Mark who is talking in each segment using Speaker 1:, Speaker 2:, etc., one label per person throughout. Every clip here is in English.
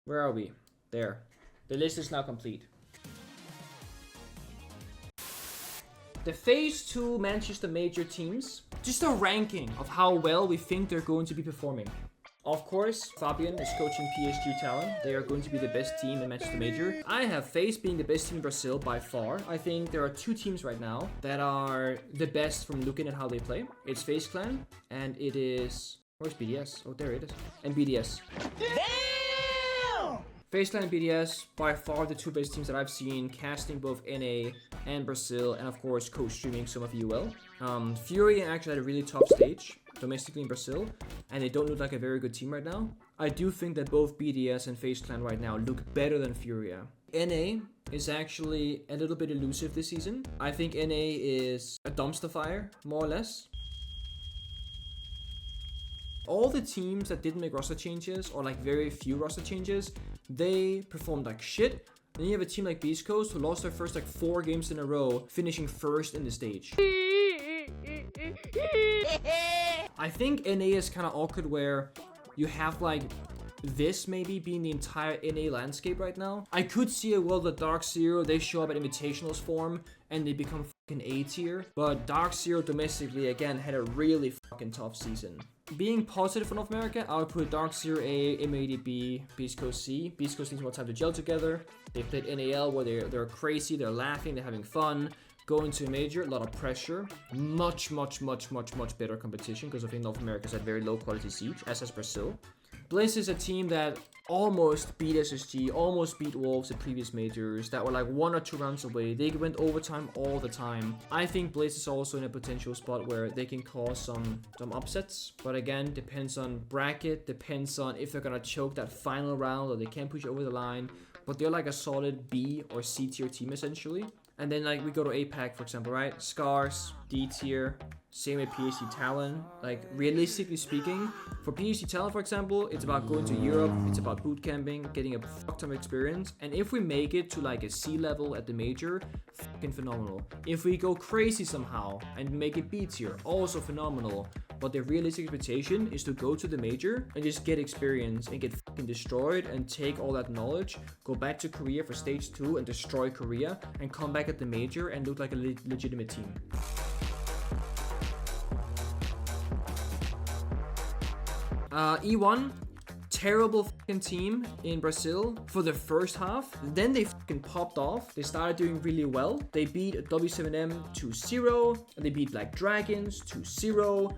Speaker 1: Where are we? There. The list is now complete. The Phase 2 Manchester Major teams. Just a ranking of how well we think they're going to be performing. Of course, Fabian is coaching PSG TALON. They are going to be the best team in Manchester Major. I have FaZe being the best team in Brazil by far. I think there are two teams right now that are the best from looking at how they play. It's FaZe Clan and it is... Where's BDS? Oh, there it is. And BDS. Damn! FaZe Clan and BDS, by far the two best teams that I've seen, casting both NA and Brazil, and of course co-streaming some of UL. Fury actually had a really tough stage domestically in Brazil, and they don't look like a very good team right now. I do think that both BDS and FaZe Clan right now look better than Furia. NA is actually a little bit elusive this season. I think NA is a dumpster fire, more or less. All the teams that didn't make roster changes, or like very few roster changes, they performed like shit. Then you have a team like Beast Coast who lost their first like 4 games in a row, finishing first in the stage. I think NA is kind of awkward where you have like this maybe being the entire NA landscape right now. I could see a world that Dark Zero, they show up at Invitationals form and they become fucking A tier. But Dark Zero domestically again had a really fucking tough season. Being positive for North America, I would put Dark Zero A, M80 B, Beast Coast C. Beast Coast needs more time to gel together. They played NAL where they're crazy, they're laughing, they're having fun. Going to a major, a lot of pressure. Much better competition because I think North America's had very low quality siege, as has Brazil. Blaze is a team that almost beat SSG, almost beat Wolves at previous majors, that were like 1 or 2 rounds away. They went overtime all the time. I think Blaze is also in a potential spot where they can cause some upsets. But again, depends on bracket, depends on if they're gonna choke that final round or they can't push over the line. But they're like a solid B or C tier team essentially. And then like we go to APAC, for example, right? Scars, D tier, same with PSG Talon. Like realistically speaking, for PSG Talon, for example, it's about going to Europe, it's about boot camping, getting a fuck ton of experience. And if we make it to like a C level at the major, fucking phenomenal. If we go crazy somehow and make it B tier, also phenomenal. But the realistic expectation is to go to the major and just get experience and get fucking destroyed and take all that knowledge, go back to Korea for stage 2 and destroy Korea and come back at the major and look like a legitimate team. E1, terrible fucking team in Brazil for the first half. Then they fucking popped off. They started doing really well. They beat W7M 2-0. And they beat Black Dragons 2-0.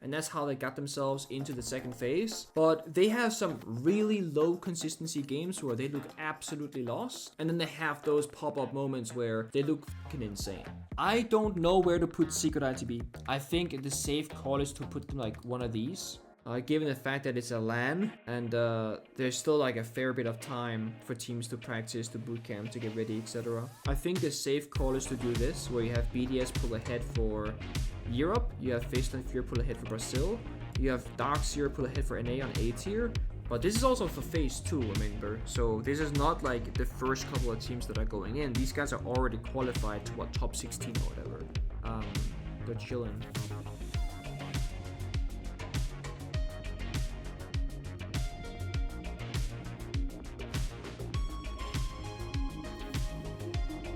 Speaker 1: And that's how they got themselves into the second phase. But they have some really low consistency games where they look absolutely lost. And then they have those pop-up moments where they look fucking insane. I don't know where to put Secret ITB. I think the safe call is to put them like one of these. Given the fact that it's a LAN and there's still like a fair bit of time for teams to practice, to bootcamp, to get ready, etc. I think the safe call is to do this, where you have BDS pull ahead for Europe, you have FaZe Clan Fury pull ahead for Brazil, you have Dark Zero pull ahead for NA on A tier, but this is also for Phase 2, remember, so this is not like the first couple of teams that are going in. These guys are already qualified to what, top 16 or whatever. They're chilling.